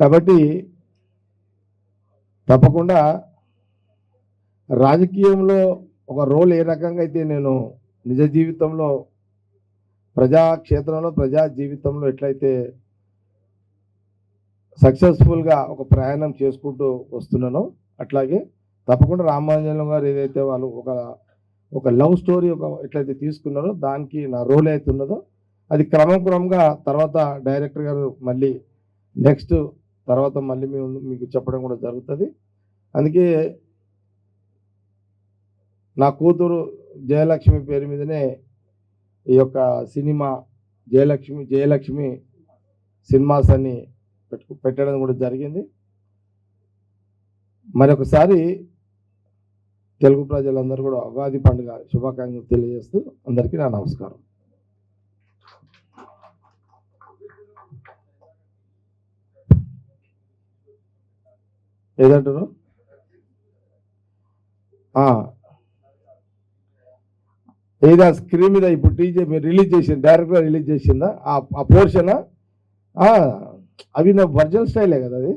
కాబట్టి తప్పకుండా రాజకీయంలో ఒక రోల్ ఏ రకంగా అయితే నేను నిజ జీవితంలో ప్రజాక్షేత్రంలో ప్రజా జీవితంలో ఎట్లయితే సక్సెస్ఫుల్గా ఒక ప్రయాణం చేసుకుంటూ వస్తున్నానో అట్లాగే తప్పకుండా రామాంజనం గారు ఏదైతే వాళ్ళు ఒక లవ్ స్టోరీ ఎట్లయితే తీసుకున్నారో దానికి నా రోల్ అయితే ఉన్నదో అది క్రమంగా తర్వాత డైరెక్టర్ గారు మళ్ళీ నెక్స్ట్ తర్వాత మళ్ళీ మీకు చెప్పడం కూడా జరుగుతుంది. అందుకే నా కూతురు జయలక్ష్మి పేరు మీదనే ఈ యొక్క సినిమా జయలక్ష్మి సినిమాస్ అని పెట్టడం కూడా జరిగింది. మరొకసారి తెలుగు ప్రజలందరూ కూడా ఉగాది పండుగ శుభాకాంక్షలు తెలియజేస్తూ అందరికీ నా నమస్కారం. ఏదంటారు? ఏదా స్క్రీన్ మీద ఇప్పుడు టీజే మీరు రిలీజ్ చేసింది, డైరెక్ట్గా రిలీజ్ చేసిందా ఆ పోర్షన్? అవి నా వర్జల్ స్టైలే కదా, అది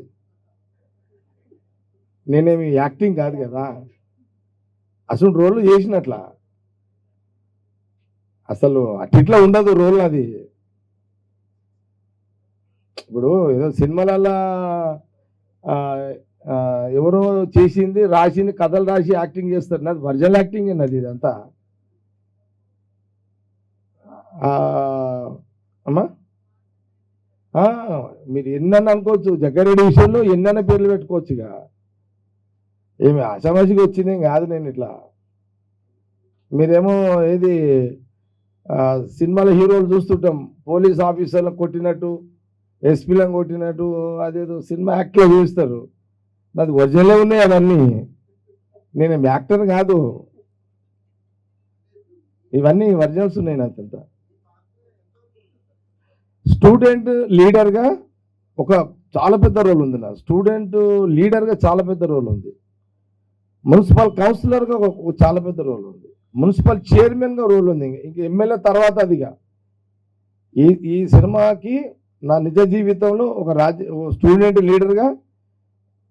నేనేమి యాక్టింగ్ కాదు కదా, అసలు రోల్ చేసినట్లా అసలు అట్లా ఉండదు రోల్. అది ఇప్పుడు ఏదో సినిమాలలో ఎవరో చేసింది రాసింది కథలు రాసి యాక్టింగ్ చేస్తారు, నాది వర్జల్ యాక్టింగ్ అన్నది ఇదంతా. అమ్మా మీరు ఎన్నన్నా అనుకోవచ్చు, జగ్గారెడ్డి విషయంలో ఎన్నన్నా పేర్లు పెట్టుకోవచ్చుగా, ఏమి ఆషామాషిగా వచ్చిందేం కాదు. నేను ఇట్లా మీరేమో ఏది సినిమాల హీరోలు చూస్తుంటాం, పోలీస్ ఆఫీసర్లను కొట్టినట్టు ఎస్పీలను కొట్టినట్టు అదేదో సినిమా యాక్ట్లో చూపిస్తారు, నాది ఒరిజినలే ఉన్నాయి అవన్నీ. నేనేం యాక్టర్ కాదు, ఇవన్నీ ఒరిజినల్స్ ఉన్నాయి నాకంతా. స్టూడెంట్ లీడర్గా ఒక చాలా పెద్ద రోల్ ఉంది, నా స్టూడెంట్ లీడర్గా చాలా పెద్ద రోల్ ఉంది, మున్సిపల్ కౌన్సిలర్గా ఒక చాలా పెద్ద రోల్ ఉంది, మున్సిపల్ చైర్మన్గా రోల్ ఉంది, ఇంక ఎమ్మెల్యే తర్వాత అదిగా. ఈ సినిమాకి నా నిజ జీవితంలో ఒక స్టూడెంట్ లీడర్గా,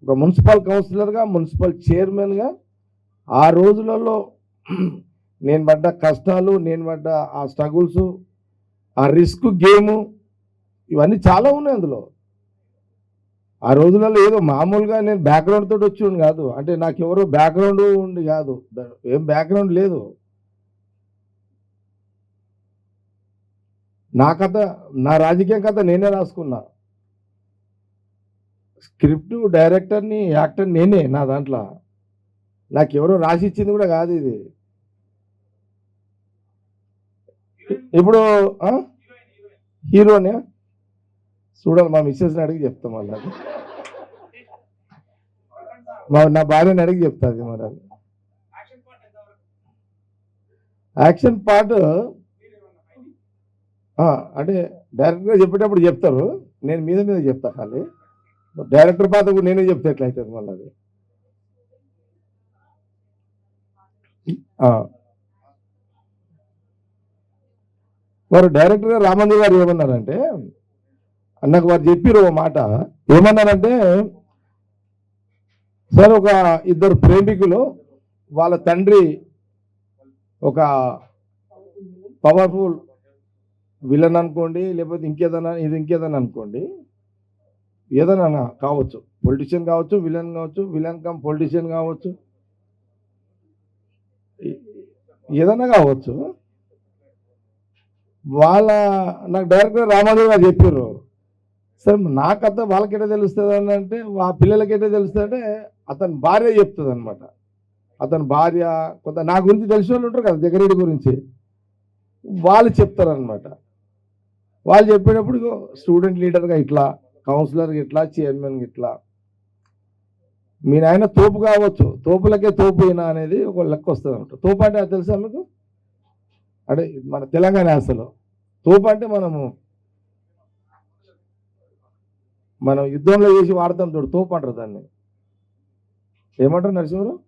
ఒక మున్సిపల్ కౌన్సిలర్గా, మున్సిపల్ చైర్మన్గా ఆ రోజులలో నేను పడ్డ కష్టాలు, నేను పడ్డ ఆ స్ట్రగుల్స్, ఆ రిస్క్ గేము, ఇవన్నీ చాలా ఉన్నాయి అందులో. ఆ రోజులలో ఏదో మామూలుగా నేను బ్యాక్గ్రౌండ్ తోటి వచ్చి కాదు, అంటే నాకు ఎవరో బ్యాక్గ్రౌండ్ ఉండి కాదు, ఏం బ్యాక్గ్రౌండ్ లేదు. నా కథ, నా రాజకీయ కథ నేనే రాసుకున్నా, స్క్రిప్ట్ డైరెక్టర్ని యాక్టర్ నేనే. నా దాంట్లో నాకు ఎవరో రాసి ఇచ్చింది కూడా కాదు ఇది. ఇప్పుడు హీరోనే చూడాలి, మా మిస్సెస్ని అడిగి చెప్తాం మళ్ళీ, నా భార్యని అడిగి చెప్తాది. మరి అది యాక్షన్ పార్ట్ అంటే డైరెక్ట్గా చెప్పేటప్పుడు చెప్తారు, నేను మీద చెప్తా. ఖాళీ డైరెక్టర్ పాత్ర కూడా నేనే చెప్తే ఎట్లయితుంది మళ్ళీ అది. వారు డైరెక్టర్గా రామంజు గారు ఏమన్నారంటే, నాకు వారు చెప్పిరు ఓ మాట, ఏమన్నారంటే, సార్ ఒక ఇద్దరు ప్రేమికులు, వాళ్ళ తండ్రి ఒక పవర్ఫుల్ విలన్ అనుకోండి, లేకపోతే ఇంకేదైనా అనుకోండి, ఏదైనా కావచ్చు, పొలిటీషియన్ కావచ్చు, విలన్ కమ్ పొలిటీషియన్ కావచ్చు, ఏదైనా కావచ్చు. నాకు డైరెక్టర్ రామారావు గారు చెప్పారు, సార్ నా కథ వాళ్ళకెట్లా తెలుస్తుంది అని అంటే, ఆ పిల్లలకెట్లా తెలుస్తుంది అంటే అతని భార్య చెప్తుంది అనమాట. అతని భార్య కొంత నా గురించి తెలిసిన వాళ్ళు ఉంటారు కదా, జగ్గారెడ్డి గురించి, వాళ్ళు చెప్తారనమాట. వాళ్ళు చెప్పేటప్పుడు స్టూడెంట్ లీడర్గా ఇట్లా, కౌన్సిలర్గా ఇట్లా, చైర్మన్గా ఇట్లా. మీ నాయన తోపు కావచ్చు, తోపులకే తోపు అయినా అనేది ఒక లెక్క వస్తుంది అనమాట. తోపు అంటే అది తెలుసా మీకు? అంటే మన తెలంగాణ యాసలో తోపు అంటే మనం యుద్ధంలో చేసి వాడతాం చూడు, తోపు అంటారు దాన్ని. ఏమంటారు నరసింహరావు?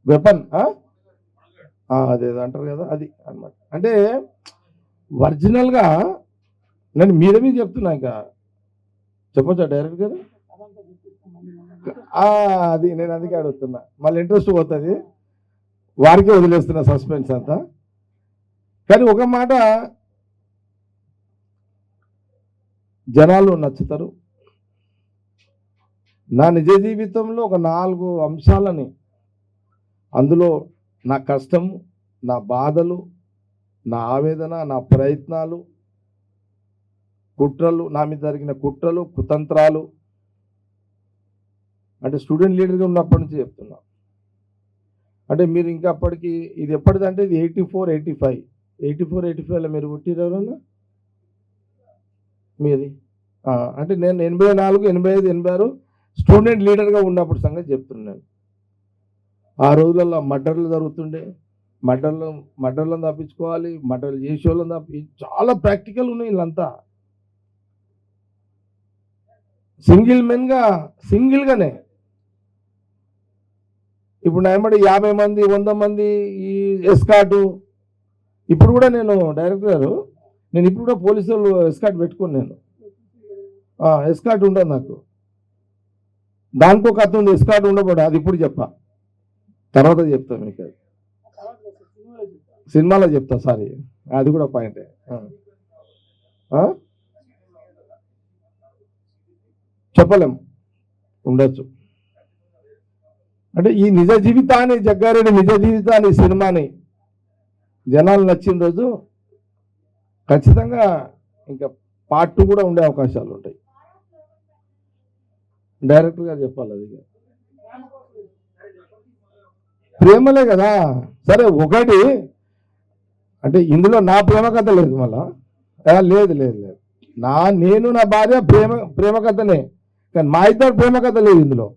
వెపన్, అదేదో అంటారు కదా, అది అనమాట. అంటే ఒరిజినల్గా నేను మీద చెప్తున్నా, ఇంకా చెప్పొచ్చా డైరెక్ట్ గారు? అది నేను అందుకే అడుగుతున్నా, మళ్ళీ ఇంట్రెస్ట్ పోతుంది, వారికే వదిలేస్తున్నా సస్పెన్స్ అంతా. కానీ ఒక మాట జనాలు నచ్చుతారు. నా నిజ జీవితంలో ఒక 4 అంశాలని, అందులో నా కష్టము, నా బాధలు, నా ఆవేదన, నా ప్రయత్నాలు, కుట్రలు, నా మీద జరిగిన కుట్రలు, కుతంత్రాలు, అంటే స్టూడెంట్ లీడర్గా ఉన్నప్పటి నుంచి చెప్తున్నా. అంటే మీరు ఇంకా అప్పటికి, ఇది ఎప్పటిదంటే ఇది 84, 85లో మీరు పుట్టిరు ఎవరన్నా మీది? అంటే నేను 84, 85, 86 స్టూడెంట్ లీడర్గా ఉన్నప్పుడు సంగతి చెప్తున్నాను. ఆ రోజులలో మర్డర్లు జరుగుతుండే, మర్డర్లను తప్పించుకోవాలి, మర్డర్లు చేసే వాళ్ళని చాలా ప్రాక్టికల్ ఉన్నాయి వీళ్ళంతా. సింగిల్గానే ఇప్పుడు నా ఏమంటే 50 మంది 100 మంది ఈ ఎస్కాటు. ఇప్పుడు కూడా నేను డైరెక్టర్ గారు, నేను ఇప్పుడు కూడా పోలీసు వాళ్ళు ఎస్కాట్ పెట్టుకుని, నేను ఎస్కాట్ ఉండదు నాకు. దానికి ఒక అర్థం ఉంది, ఎస్కాట్ ఉండకూడదు, అది ఇప్పుడు చెప్పా, తర్వాత చెప్తా మీకు. అది సినిమాలో చెప్తా, సారీ, అది కూడా పాయింటే. చెప్పలేం, ఉండొచ్చు. అంటే ఈ నిజ జీవితాన్ని, జగ్గారెడ్డి నిజ జీవితాన్ని, సినిమాని జనాలు నచ్చిన రోజు ఖచ్చితంగా ఇంకా పార్ట్ 2 కూడా ఉండే అవకాశాలు ఉంటాయి. డైరెక్టర్ గారు చెప్పాలి. అది ప్రేమలే కదా. సరే, ఒకటి అంటే ఇందులో నా ప్రేమ కథ లేదు, మళ్ళా లేదు, నేను నా భార్య ప్రేమ కథనే, కానీ మా ఇద్దరు ప్రేమ కథ లేదు ఇందులో.